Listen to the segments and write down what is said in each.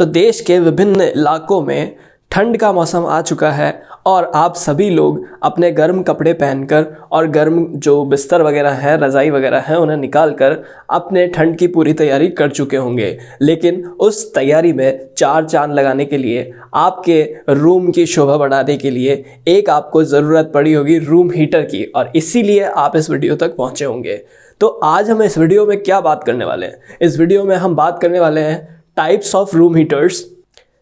तो देश के विभिन्न इलाकों में ठंड का मौसम आ चुका है और आप सभी लोग अपने गर्म कपड़े पहनकर और गर्म जो बिस्तर वगैरह है, रज़ाई वगैरह है, उन्हें निकाल कर अपने ठंड की पूरी तैयारी कर चुके होंगे। लेकिन उस तैयारी में चार चांद लगाने के लिए, आपके रूम की शोभा बढ़ाने के लिए एक आपको ज़रूरत पड़ी होगी रूम हीटर की, और इसीलिए आप इस वीडियो तक पहुँचे होंगे। तो आज हम इस वीडियो में क्या बात करने वाले हैं? इस वीडियो में हम बात करने वाले हैं types of room heaters,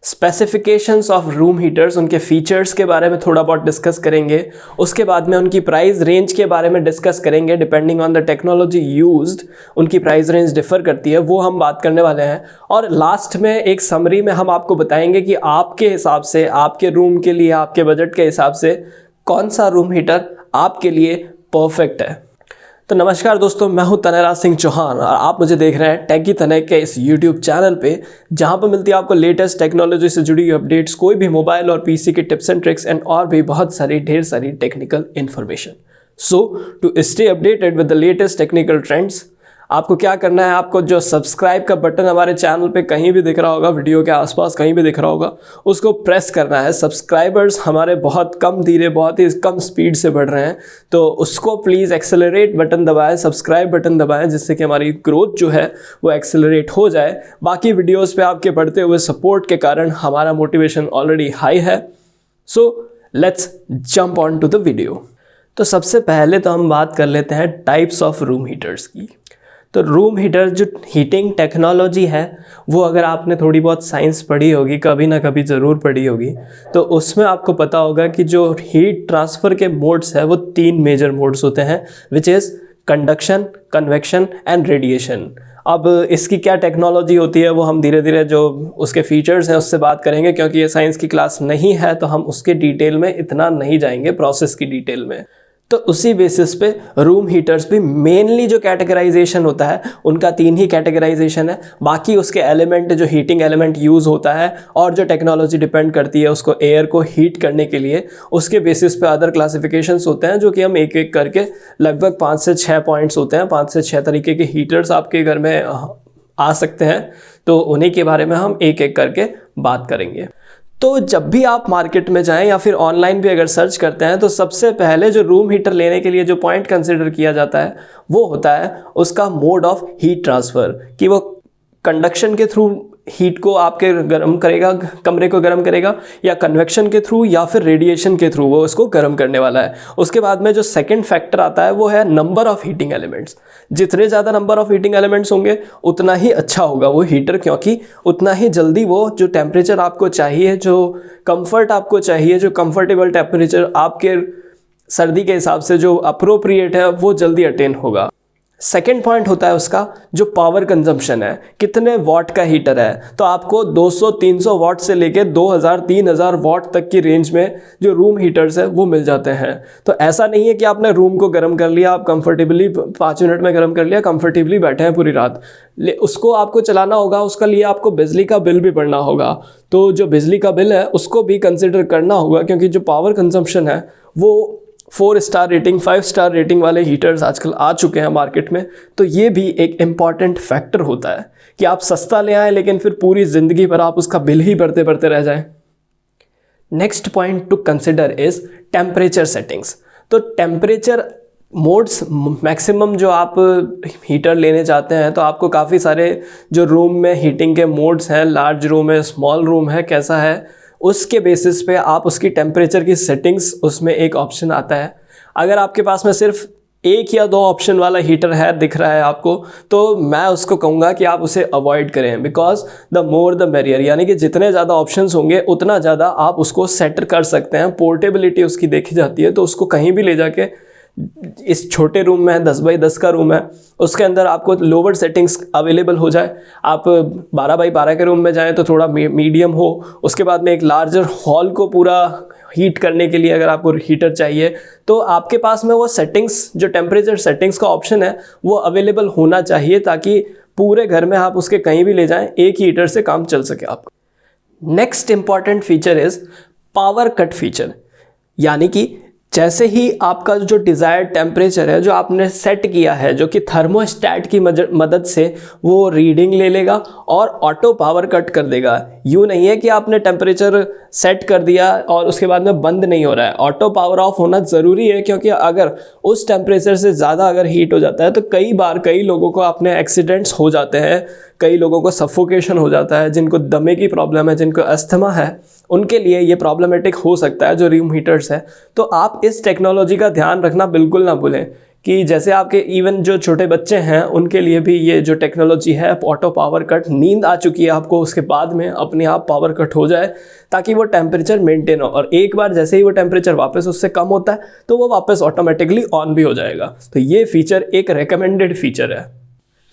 specifications of room heaters, उनके फीचर्स के बारे में थोड़ा बहुत डिस्कस करेंगे। उसके बाद में उनकी प्राइस रेंज के बारे में डिस्कस करेंगे। Depending on the technology used उनकी प्राइस रेंज डिफर करती है, वो हम बात करने वाले हैं। और लास्ट में एक समरी में हम आपको बताएंगे कि आपके हिसाब से, आपके रूम के लिए, आपके बजट के हिसाब से कौन सा रूम हीटर आपके लिए परफेक्ट है। तो नमस्कार दोस्तों, मैं हूं तनयराज सिंह चौहान और आप मुझे देख रहे हैं टेकी तनय के इस YouTube चैनल पे, जहां पर मिलती है आपको लेटेस्ट टेक्नोलॉजी से जुड़ी अपडेट्स, कोई भी मोबाइल और पीसी के टिप्स एंड ट्रिक्स एंड और भी बहुत सारी ढेर सारी technical information. So to stay updated with the latest technical trends, आपको क्या करना है, आपको जो सब्सक्राइब का बटन हमारे चैनल पे कहीं भी दिख रहा होगा, वीडियो के आसपास कहीं भी दिख रहा होगा, उसको प्रेस करना है। सब्सक्राइबर्स हमारे बहुत कम धीरे, बहुत ही कम स्पीड से बढ़ रहे हैं, तो उसको प्लीज़ एक्सेलरेट बटन दबाएं, सब्सक्राइब बटन दबाएं, जिससे कि हमारी ग्रोथ जो है वो एक्सेलरेट हो जाए। बाकी वीडियोज़ पे आपके बढ़ते हुए सपोर्ट के कारण हमारा मोटिवेशन ऑलरेडी हाई है। So let's jump on to the video. तो सबसे पहले तो हम बात कर लेते हैं टाइप्स ऑफ रूम हीटर्स की। तो रूम हीटर जो हीटिंग टेक्नोलॉजी है, वो अगर आपने थोड़ी बहुत साइंस पढ़ी होगी, कभी ना कभी ज़रूर पढ़ी होगी, तो उसमें आपको पता होगा कि जो हीट ट्रांसफ़र के मोड्स है वो तीन मेजर मोड्स होते हैं, which is conduction, convection and radiation. अब इसकी क्या टेक्नोलॉजी होती है वो हम धीरे धीरे जो उसके फीचर्स हैं उससे बात करेंगे, क्योंकि ये साइंस की क्लास नहीं है तो हम उसके डिटेल में इतना नहीं जाएंगे, प्रोसेस की डिटेल में। तो उसी बेसिस पे रूम हीटर्स भी मेनली जो कैटेगराइजेशन होता है उनका तीन ही कैटेगराइजेशन है। बाकी उसके एलिमेंट, जो हीटिंग एलिमेंट यूज़ होता है और जो टेक्नोलॉजी डिपेंड करती है उसको एयर को हीट करने के लिए, उसके बेसिस पे अदर क्लासिफिकेशंस होते हैं, जो कि हम एक एक करके लगभग 5 से 6 पॉइंट्स होते हैं। 5 से 6 तरीके के हीटर्स आपके घर में आ सकते हैं, तो उन्हीं के बारे में हम एक एक करके बात करेंगे। तो जब भी आप मार्केट में जाएं या फिर ऑनलाइन भी अगर सर्च करते हैं, तो सबसे पहले जो रूम हीटर लेने के लिए जो पॉइंट कंसिडर किया जाता है वो होता है उसका मोड ऑफ हीट ट्रांसफ़र, कि वो कंडक्शन के थ्रू हीट को आपके गर्म करेगा, कमरे को गर्म करेगा, या कन्वेक्शन के थ्रू या फिर रेडिएशन के थ्रू वो उसको गर्म करने वाला है। उसके बाद में जो सेकंड फैक्टर आता है वो है नंबर ऑफ हीटिंग एलिमेंट्स। जितने ज़्यादा नंबर ऑफ हीटिंग एलिमेंट्स होंगे उतना ही अच्छा होगा वो हीटर, क्योंकि उतना ही जल्दी वो जो टेम्परेचर आपको चाहिए, जो कंफर्ट आपको चाहिए, जो कंफर्टेबल टेम्परेचर आपके सर्दी के हिसाब से जो अप्रोप्रिएट है, वो जल्दी अटेन होगा। सेकेंड पॉइंट होता है उसका जो पावर कंजम्पशन है, कितने वाट का हीटर है। तो आपको 200-300 वाट से लेकर 2000-3000 वाट तक की रेंज में जो रूम हीटर्स है वो मिल जाते हैं। तो ऐसा नहीं है कि आपने रूम को गर्म कर लिया, आप कंफर्टेबली 5 मिनट में गर्म कर लिया, कंफर्टेबली बैठे हैं पूरी रात, उसको आपको चलाना होगा, उसका लिए आपको बिजली का बिल भी पड़ना होगा। तो जो बिजली का बिल है उसको भी कंसिडर करना होगा, क्योंकि जो पावर कंजम्पशन है वो 4 स्टार रेटिंग, 5 स्टार रेटिंग वाले हीटर्स आजकल आ चुके हैं मार्केट में। तो ये भी एक इम्पॉर्टेंट फैक्टर होता है कि आप सस्ता ले आएँ लेकिन फिर पूरी ज़िंदगी भर आप उसका बिल ही भरते भरते रह जाएं। Next point two consider is temperature settings. तो टेम्परेचर मोड्स मैक्सिमम जो आप हीटर लेने जाते हैं, तो आपको काफ़ी सारे जो रूम में हीटिंग के मोड्स हैं, लार्ज रूम है, स्मॉल रूम है, कैसा है, उसके बेसिस पे आप उसकी टेम्परेचर की सेटिंग्स, उसमें एक ऑप्शन आता है। अगर आपके पास में सिर्फ 1 या 2 ऑप्शन वाला हीटर है, दिख रहा है आपको, तो मैं उसको कहूँगा कि आप उसे अवॉइड करें, because the more the barrier, यानी कि जितने ज़्यादा ऑप्शंस होंगे उतना ज़्यादा आप उसको सेट कर सकते हैं। पोर्टेबिलिटी उसकी देखी जाती है, तो उसको कहीं भी ले जाके, इस छोटे रूम में 10 बाई 10 का रूम है, उसके अंदर आपको लोअर सेटिंग्स अवेलेबल हो जाए। आप 12 बाई 12 के रूम में जाएं तो थोड़ा मीडियम हो। उसके बाद में एक लार्जर हॉल को पूरा हीट करने के लिए अगर आपको हीटर चाहिए, तो आपके पास में वो सेटिंग्स, जो टेम्परेचर सेटिंग्स का ऑप्शन है वो अवेलेबल होना चाहिए, ताकि पूरे घर में आप उसके कहीं भी ले जाएं, एक ही हीटर से काम चल सके आपका। Next important feature is power cut feature, यानी कि जैसे ही आपका जो डिज़ायर्ड टेम्परेचर है जो आपने सेट किया है, जो कि थर्मोस्टैट की मदद से वो रीडिंग ले लेगा और ऑटो पावर कट कर देगा। यूँ नहीं है कि आपने टेम्परेचर सेट कर दिया और उसके बाद में बंद नहीं हो रहा है। ऑटो पावर ऑफ होना ज़रूरी है, क्योंकि अगर उस टेम्परेचर से ज़्यादा अगर हीट हो जाता है तो कई बार कई लोगों को अपने एक्सीडेंट्स हो जाते हैं, कई लोगों को सफोकेशन हो जाता है, जिनको दमे की प्रॉब्लम है, जिनको अस्थमा है, उनके लिए ये प्रॉब्लमेटिक हो सकता है जो रूम हीटर्स है। तो आप इस टेक्नोलॉजी का ध्यान रखना बिल्कुल ना भूलें कि जैसे आपके इवन जो छोटे बच्चे हैं उनके लिए भी ये जो टेक्नोलॉजी है ऑटो पावर कट, नींद आ चुकी है आपको, उसके बाद में अपने आप पावर कट हो जाए ताकि वो टेम्परेचर मेंटेन हो, और एक बार जैसे ही वो टेम्परेचर वापस उससे कम होता है तो वो वापस ऑटोमेटिकली ऑन भी हो जाएगा। तो ये फीचर एक रिकमेंडेड फीचर है।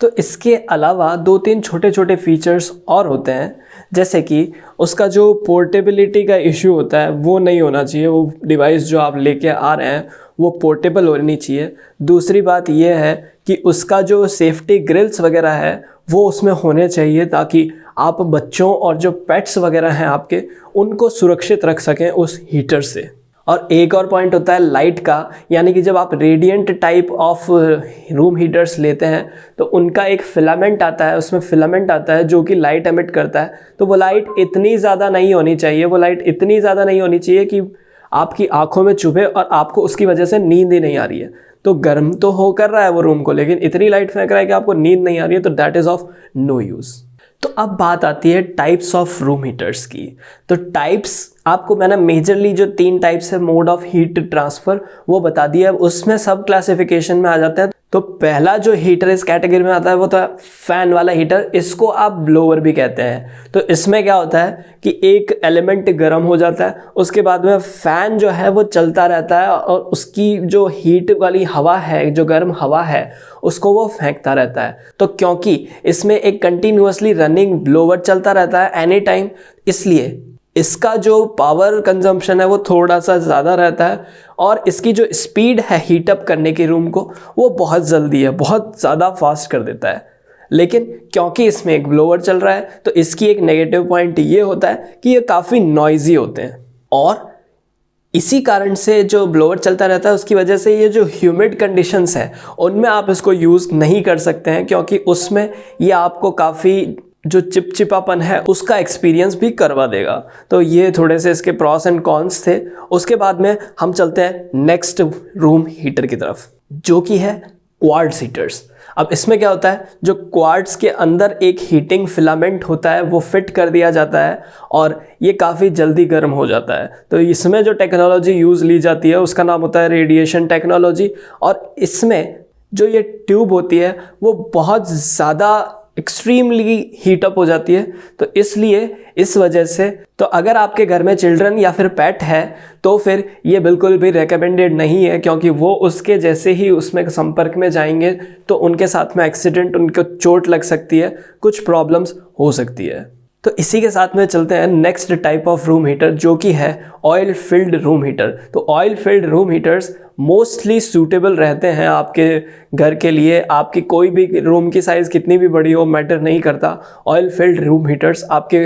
तो इसके अलावा 2-3 छोटे छोटे फीचर्स और होते हैं, जैसे कि उसका जो पोर्टेबिलिटी का इश्यू होता है वो नहीं होना चाहिए। वो डिवाइस जो आप लेके आ रहे हैं वो पोर्टेबल होनी चाहिए। दूसरी बात ये है कि उसका जो सेफ्टी ग्रिल्स वगैरह है वो उसमें होने चाहिए, ताकि आप बच्चों और जो पेट्स वगैरह हैं आपके, उनको सुरक्षित रख सकें उस हीटर से। और एक और पॉइंट होता है लाइट का, यानी कि जब आप radiant type of room heaters लेते हैं तो उनका एक फिलामेंट आता है, उसमें फिलामेंट आता है जो कि लाइट एमिट करता है। तो वो लाइट इतनी ज़्यादा नहीं होनी चाहिए, वो लाइट इतनी ज़्यादा नहीं होनी चाहिए कि आपकी आंखों में चुभे और आपको उसकी वजह से नींद ही नहीं आ रही है। तो गर्म तो हो कर रहा है वो रूम को, लेकिन इतनी लाइट फेंक रहा है कि आपको नींद नहीं आ रही है, तो that is of no use. तो अब बात आती है टाइप्स ऑफ रूम हीटर्स की। तो टाइप्स आपको मैंने मेजरली जो 3 टाइप्स है मोड ऑफ हीट ट्रांसफ़र वो बता दिया। उसमें सब क्लासिफिकेशन में आ जाते हैं। तो पहला जो हीटर इस कैटेगरी में आता है वो तो फ़ैन वाला हीटर, इसको आप ब्लोअर भी कहते हैं। तो इसमें क्या होता है कि एक एलिमेंट गर्म हो जाता है, उसके बाद में फ़ैन जो है वो चलता रहता है और उसकी जो हीट वाली हवा है, जो गर्म हवा है, उसको वो फेंकता रहता है। तो क्योंकि इसमें एक कंटिन्यूअसली रनिंग ब्लोअर चलता रहता है एनी टाइम, इसलिए इसका जो पावर कंजम्पशन है वो थोड़ा सा ज़्यादा रहता है, और इसकी जो स्पीड है हीटअप करने की रूम को वो बहुत जल्दी है, बहुत ज़्यादा फास्ट कर देता है। लेकिन क्योंकि इसमें एक ब्लोअर चल रहा है तो इसकी एक नेगेटिव पॉइंट ये होता है कि ये काफ़ी नॉइजी होते हैं, और इसी कारण से जो ब्लोअर चलता रहता है उसकी वजह से ये जो ह्यूमिड कंडीशंस है उनमें आप इसको यूज़ नहीं कर सकते हैं, क्योंकि उसमें ये आपको काफ़ी जो चिपचिपापन है उसका एक्सपीरियंस भी करवा देगा। तो ये थोड़े से इसके प्रॉस एंड कॉन्स थे। उसके बाद में हम चलते हैं नेक्स्ट रूम हीटर की तरफ, जो कि है क्वार्ट्ज हीटर्स। अब इसमें क्या होता है, जो क्वार्ट्ज के अंदर एक हीटिंग फिलामेंट होता है वो फिट कर दिया जाता है और ये काफ़ी जल्दी गर्म हो जाता है। तो इसमें जो टेक्नोलॉजी यूज़ ली जाती है उसका नाम होता है रेडिएशन टेक्नोलॉजी, और इसमें जो ये ट्यूब होती है वो बहुत ज़्यादा एक्सट्रीमली हीटअप हो जाती है। तो इसलिए इस वजह से तो अगर आपके घर में चिल्ड्रन या फिर पेट है तो फिर ये बिल्कुल भी रेकमेंडेड नहीं है, क्योंकि वो उसके जैसे ही उसमें संपर्क में जाएंगे तो उनके साथ में एक्सीडेंट, उनको चोट लग सकती है, कुछ प्रॉब्लम्स हो सकती है। तो इसी के साथ में चलते हैं next type of room heater, जो कि है ऑयल फिल्ड रूम हीटर। तो oil filled room heaters mostly suitable रहते हैं आपके घर के लिए। आपकी कोई भी रूम की साइज़ कितनी भी बड़ी हो मैटर नहीं करता। ऑयल फिल्ड रूम हीटर्स आपके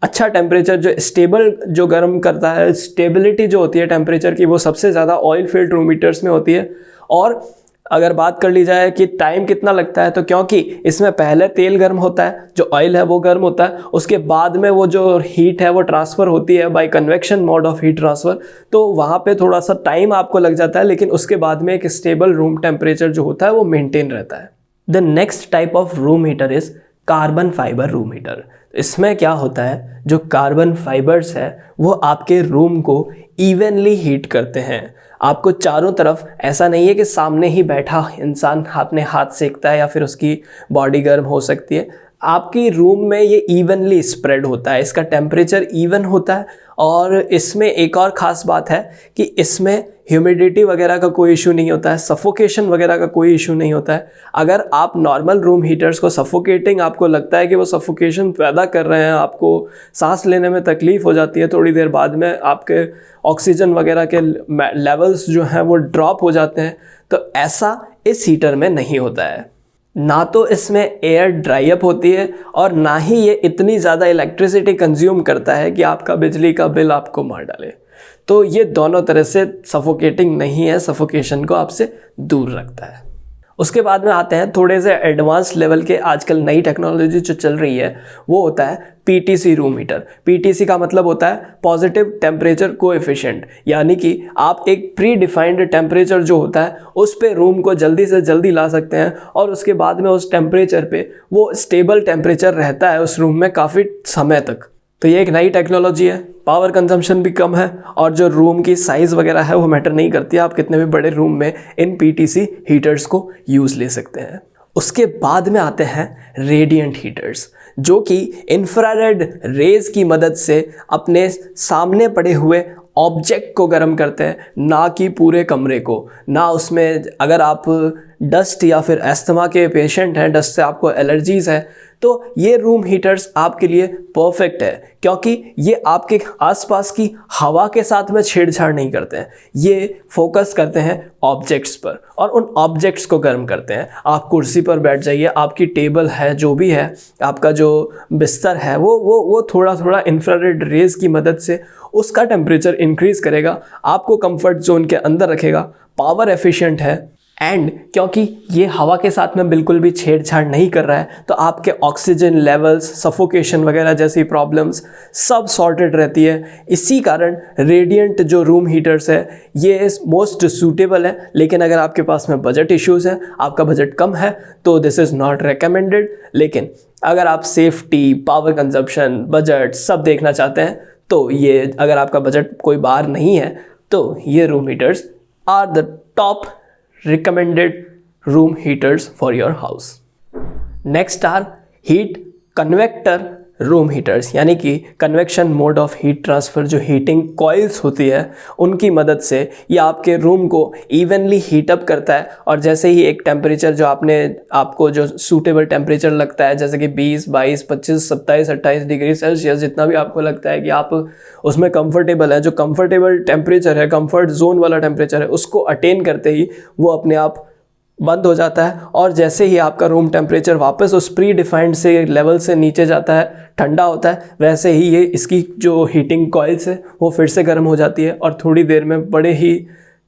अच्छा टेम्परेचर जो स्टेबल जो गर्म करता है, स्टेबिलिटी जो होती है टेम्परेचर की, वो सबसे ज़्यादा ऑयल फिल्ड रूम हीटर्स में होती है। और अगर बात कर ली जाए कि टाइम कितना लगता है, तो क्योंकि इसमें पहले तेल गर्म होता है, जो ऑयल है वो गर्म होता है, उसके बाद में वो जो हीट है वो ट्रांसफ़र होती है by convection mode of heat transfer. तो वहाँ पे थोड़ा सा टाइम आपको लग जाता है, लेकिन उसके बाद में एक स्टेबल रूम टेम्परेचर जो होता है वो मेंटेन रहता है। The next type of room heater is carbon fibre room heater. इसमें क्या होता है, जो कार्बन फाइबर्स है वो आपके रूम को इवनली हीट करते हैं। आपको चारों तरफ, ऐसा नहीं है कि सामने ही बैठा इंसान अपने हाथ सेकता है या फिर उसकी बॉडी गर्म हो सकती है। आपकी रूम में ये इवनली स्प्रेड होता है, इसका टेम्परेचर इवन होता है। और इसमें एक और ख़ास बात है कि इसमें ह्यूमिडिटी वगैरह का कोई इशू नहीं होता है, सफोकेशन वगैरह का कोई इशू नहीं होता है। अगर आप नॉर्मल रूम हीटर्स को सफोकेटिंग आपको लगता है कि वो सफोकेशन पैदा कर रहे हैं, आपको सांस लेने में तकलीफ़ हो जाती है, थोड़ी देर बाद में आपके ऑक्सीजन वगैरह के लेवल्स जो हैं वो ड्रॉप हो जाते हैं, तो ऐसा इस हीटर में नहीं होता है। ना तो इसमें एयर ड्राई अप होती है और ना ही ये इतनी ज़्यादा इलेक्ट्रिसिटी कंज्यूम करता है कि आपका बिजली का बिल आपको मार डाले। तो ये दोनों तरह से सफोकेटिंग नहीं है, सफोकेशन को आपसे दूर रखता है। उसके बाद में आते हैं थोड़े से एडवांस लेवल के, आजकल नई टेक्नोलॉजी जो चल रही है वो होता है पीटीसी रूम हीटर। पीटीसी का मतलब होता है पॉजिटिव टेम्परेचर कोएफिशिएंट, यानी कि आप एक प्री डिफाइंड टेम्परेचर जो होता है उस पे रूम को जल्दी से जल्दी ला सकते हैं और उसके बाद में उस टेम्परेचर पे वो स्टेबल टेम्परेचर रहता है उस रूम में काफ़ी समय तक। तो ये एक नई टेक्नोलॉजी है, पावर कंजम्पशन भी कम है और जो रूम की साइज़ वगैरह है वो मैटर नहीं करती है, आप कितने भी बड़े रूम में इन पीटीसी हीटर्स को यूज़ ले सकते हैं। उसके बाद में आते हैं रेडिएंट हीटर्स, जो कि इंफ्रारेड रेज की मदद से अपने सामने पड़े हुए ऑब्जेक्ट को गर्म करते हैं, ना कि पूरे कमरे को। ना उसमें अगर आप डस्ट या फिर अस्थमा के पेशेंट हैं, डस्ट से आपको एलर्जीज़ है, तो ये रूम हीटर्स आपके लिए परफेक्ट है, क्योंकि ये आपके आसपास की हवा के साथ में छेड़छाड़ नहीं करते हैं। ये फोकस करते हैं ऑब्जेक्ट्स पर और उन ऑब्जेक्ट्स को गर्म करते हैं। आप कुर्सी पर बैठ जाइए, आपकी टेबल है, जो भी है, आपका जो बिस्तर है, वो थोड़ा थोड़ा इंफ्रारेड रेज की मदद से उसका टेम्परेचर इंक्रीज़ करेगा, आपको कंफर्ट जोन के अंदर रखेगा, पावर एफिशिएंट है एंड क्योंकि ये हवा के साथ में बिल्कुल भी छेड़छाड़ नहीं कर रहा है तो आपके ऑक्सीजन लेवल्स, सफोकेशन वगैरह जैसी प्रॉब्लम्स सब सॉर्टेड रहती है। इसी कारण रेडिएंट जो रूम हीटर्स है ये मोस्ट सूटेबल है। लेकिन अगर आपके पास में बजट इश्यूज़ हैं, आपका बजट कम है, तो दिस इज़ नॉट रिकमेंडेड। लेकिन अगर आप सेफ्टी, पावर कंजप्शन, बजट सब देखना चाहते हैं तो ये, अगर आपका बजट कोई बाहर नहीं है तो ये room heaters are the top recommended room heaters for your house. Next are heat convector room heaters, यानी कि convection mode of heat transfer, जो हीटिंग कॉइल्स होती है उनकी मदद से ये आपके रूम को इवनली हीट अप करता है। और जैसे ही एक टेम्परेचर जो आपको जो सूटेबल टेम्परेचर लगता है, जैसे कि 20, 22, 25, 27, 28 डिग्री सेल्सियस, जितना भी आपको लगता है कि आप उसमें कंफर्टेबल है, जो कंफर्टेबल टेम्परेचर है, कंफर्ट जोन वाला टेम्परेचर है, उसको अटेन करते ही वो अपने आप बंद हो जाता है। और जैसे ही आपका रूम टेम्परेचर वापस उस प्री डिफाइंड से लेवल से नीचे जाता है, ठंडा होता है, वैसे ही ये इसकी जो हीटिंग कॉइल्स है वो फिर से गर्म हो जाती है और थोड़ी देर में बड़े ही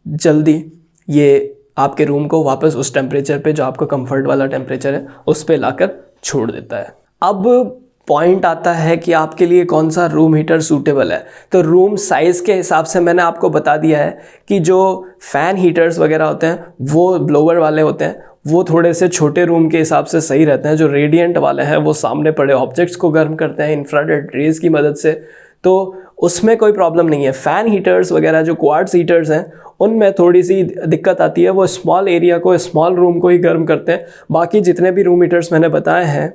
जल्दी ये आपके रूम को वापस उस टेम्परेचर पे, जो आपका कंफर्ट वाला टेम्परेचर है, उस पे लाकर छोड़ देता है। अब पॉइंट आता है कि आपके लिए कौन सा रूम हीटर सूटेबल है। तो रूम साइज़ के हिसाब से मैंने आपको बता दिया है कि जो फ़ैन हीटर्स वगैरह होते हैं वो ब्लोअर वाले होते हैं, वो थोड़े से छोटे रूम के हिसाब से सही रहते हैं। जो रेडिएंट वाले हैं वो सामने पड़े ऑब्जेक्ट्स को गर्म करते हैं इंफ्रारेड रेज की मदद से, तो उसमें कोई प्रॉब्लम नहीं है। फ़ैन हीटर्स वगैरह जो क्वार्ट्ज हीटर्स हैं उनमें थोड़ी सी दिक्कत आती है, वो स्मॉल एरिया को, स्मॉल रूम को ही गर्म करते हैं। बाकी जितने भी रूम हीटर्स मैंने बताए हैं,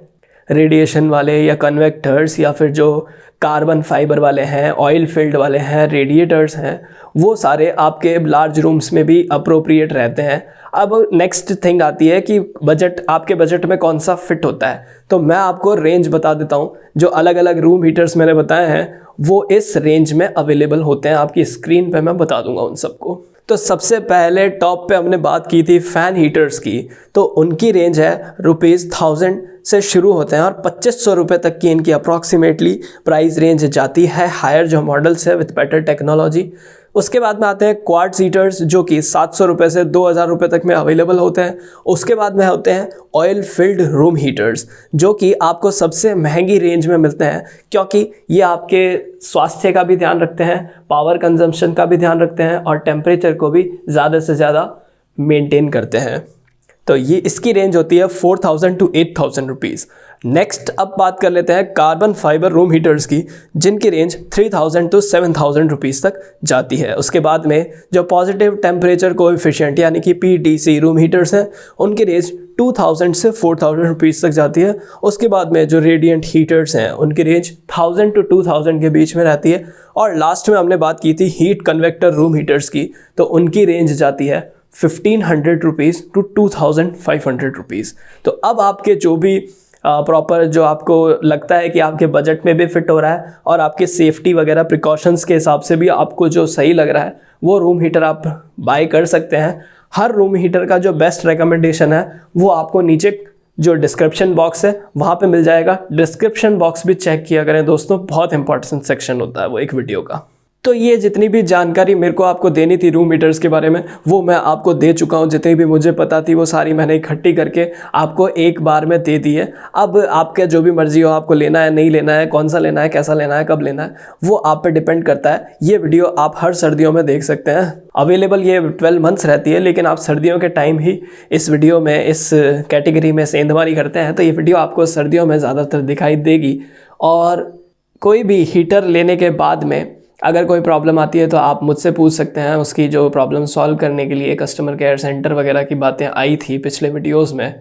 रेडिएशन वाले या कन्वेक्टर्स या फिर जो कार्बन फाइबर वाले हैं, ऑयल फील्ड वाले हैं, रेडिएटर्स हैं, वो सारे आपके लार्ज रूम्स में भी अप्रोप्रिएट रहते हैं। अब नेक्स्ट थिंग आती है कि बजट, आपके बजट में कौन सा फिट होता है। तो मैं आपको रेंज बता देता हूँ। जो अलग अलग रूम हीटर्स मैंने बताए हैं वो इस रेंज में अवेलेबल होते हैं, आपकी स्क्रीन पे मैं बता दूंगा उन सबको। तो सबसे पहले टॉप पे हमने बात की थी फ़ैन हीटर्स की, तो उनकी रेंज है ₹1000 से शुरू होते हैं और 2500 रुपये तक की इनकी अप्रॉक्सीमेटली प्राइस रेंज जाती है, हायर जो मॉडल्स है विथ बेटर टेक्नोलॉजी। उसके बाद में आते हैं क्वार्ट्ज हीटर्स, जो कि 700 रुपये से 2000 रुपये तक में अवेलेबल होते हैं। उसके बाद में होते हैं ऑयल फिल्ड रूम हीटर्स, जो कि आपको सबसे महंगी रेंज में मिलते हैं, क्योंकि ये आपके स्वास्थ्य का भी ध्यान रखते हैं, पावर कंजम्पशन का भी ध्यान रखते हैं और टेम्परेचर को भी ज़्यादा से ज़्यादा मेंटेन करते हैं। तो ये इसकी रेंज होती है 4000 to 8000 रुपीज़। नेक्स्ट अब बात कर लेते हैं कार्बन फाइबर रूम हीटर्स की, जिनकी रेंज 3000 to 7000 रुपीज़ तक जाती है। उसके बाद में जो पॉजिटिव टेम्परेचर कोएफिशिएंट यानी कि पीटीसी रूम हीटर्स हैं, उनकी रेंज 2000 से 4000 रुपीज़ तक जाती है। उसके बाद में जो रेडिएंट हीटर्स हैं उनकी रेंज 1000 to 2000 के बीच में रहती है। और लास्ट में हमने बात की थी हीट कन्वेक्टर रूम हीटर्स की, तो उनकी रेंज जाती है 1500 रुपीज़ to 2500 रुपीज़। तो अब आपके जो भी प्रॉपर जो आपको लगता है कि आपके बजट में भी फिट हो रहा है और आपके सेफ्टी वगैरह प्रिकॉशंस के हिसाब से भी आपको जो सही लग रहा है, वो रूम हीटर आप बाय कर सकते हैं। हर रूम हीटर का जो बेस्ट रिकमेंडेशन है वो आपको नीचे जो डिस्क्रिप्शन बॉक्स है वहाँ पे मिल जाएगा। डिस्क्रिप्शन बॉक्स भी चेक किया करें दोस्तों, बहुत इंपॉर्टेंट सेक्शन होता है वो एक वीडियो का। तो ये जितनी भी जानकारी मेरे को आपको देनी थी रूम हीटर्स के बारे में वो मैं आपको दे चुका हूँ। जितनी भी मुझे पता थी वो सारी मैंने इकट्ठी करके आपको एक बार में दे दी है। अब आपका जो भी मर्जी हो, आपको लेना है नहीं लेना है, कौन सा लेना है, कैसा लेना है, कब लेना है, वो आप पे डिपेंड करता है। ये वीडियो आप हर सर्दियों में देख सकते हैं। अवेलेबल ये 12 मंथ्स रहती है, लेकिन आप सर्दियों के टाइम ही इस वीडियो में इस कैटेगरी में सेंधमारी करते हैं तो ये वीडियो आपको सर्दियों में ज़्यादातर दिखाई देगी। और कोई भी हीटर लेने के बाद में अगर कोई प्रॉब्लम आती है तो आप मुझसे पूछ सकते हैं। उसकी जो प्रॉब्लम सॉल्व करने के लिए कस्टमर केयर सेंटर वगैरह की बातें आई थी पिछले वीडियोस में,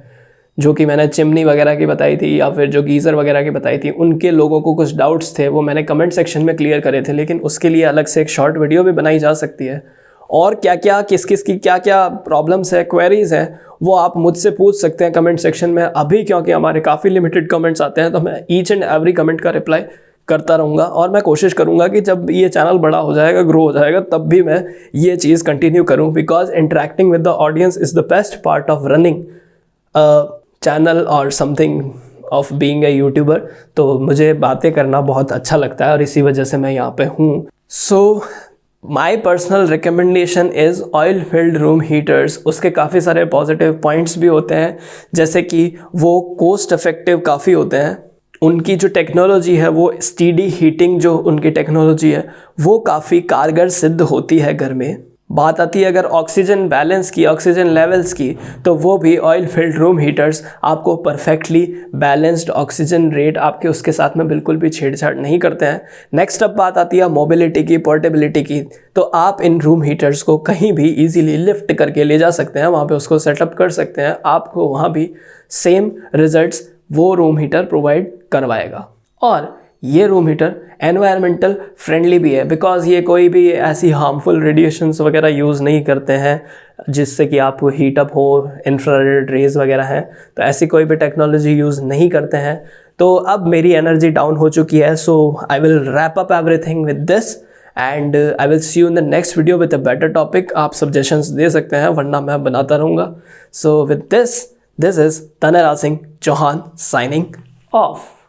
जो कि मैंने चिमनी वगैरह की बताई थी या फिर जो गीज़र वगैरह की बताई थी, उनके लोगों को कुछ डाउट्स थे वो मैंने कमेंट सेक्शन में क्लियर करे थे। लेकिन उसके लिए अलग से एक शॉर्ट वीडियो भी बनाई जा सकती है। और क्या क्या किस किस की क्या क्या प्रॉब्लम्स है, क्वेरीज़ हैं, वो आप मुझसे पूछ सकते हैं कमेंट सेक्शन में। अभी क्योंकि हमारे काफ़ी लिमिटेड कमेंट्स आते हैं तो मैं ईच एंड एवरी कमेंट का रिप्लाई करता रहूँगा। और मैं कोशिश करूँगा कि जब ये चैनल बड़ा हो जाएगा, ग्रो हो जाएगा, तब भी मैं ये चीज़ कंटिन्यू करूँ, because interacting with the audience is the best part of running channel और something of being a youtuber. तो मुझे बातें करना बहुत अच्छा लगता है और इसी वजह से मैं यहाँ पे हूँ। So my personal recommendation is oil filled room heaters. उसके काफ़ी सारे पॉजिटिव पॉइंट्स भी होते हैं, जैसे कि वो कोस्ट इफ़ेक्टिव काफ़ी होते हैं। उनकी जो टेक्नोलॉजी है वो स्टीडी हीटिंग, जो उनकी टेक्नोलॉजी है वो काफ़ी कारगर सिद्ध होती है घर में। बात आती है अगर ऑक्सीजन बैलेंस की, ऑक्सीजन लेवल्स की, तो वो भी ऑयल फिल्ड रूम हीटर्स आपको परफेक्टली बैलेंस्ड ऑक्सीजन रेट आपके उसके साथ में बिल्कुल भी छेड़छाड़ नहीं करते हैं। नेक्स्ट अब बात आती है मोबिलिटी की, पोर्टेबिलिटी की। तो आप इन रूम हीटर्स को कहीं भी इजीली लिफ्ट करके ले जा सकते हैं, वहाँ पे उसको सेटअप कर सकते हैं। आपको वहाँ भी सेम रिजल्ट्स वो रूम हीटर प्रोवाइड करवाएगा। और ये रूम हीटर एनवायरमेंटल फ्रेंडली भी है, बिकॉज ये कोई भी ऐसी हार्मफुल रेडिएशंस वगैरह यूज़ नहीं करते हैं जिससे कि आपको हीटअप हो, इंफ्रारेड रेज वगैरह हैं, तो ऐसी कोई भी टेक्नोलॉजी यूज़ नहीं करते हैं। तो अब मेरी एनर्जी डाउन हो चुकी है, so I will wrap up everything with this and I will see you in the next video with a better topic. आप सजेशंस दे सकते हैं, वरना मैं बनाता रहूँगा। So with this is Taneraj Singh Chauhan signing off.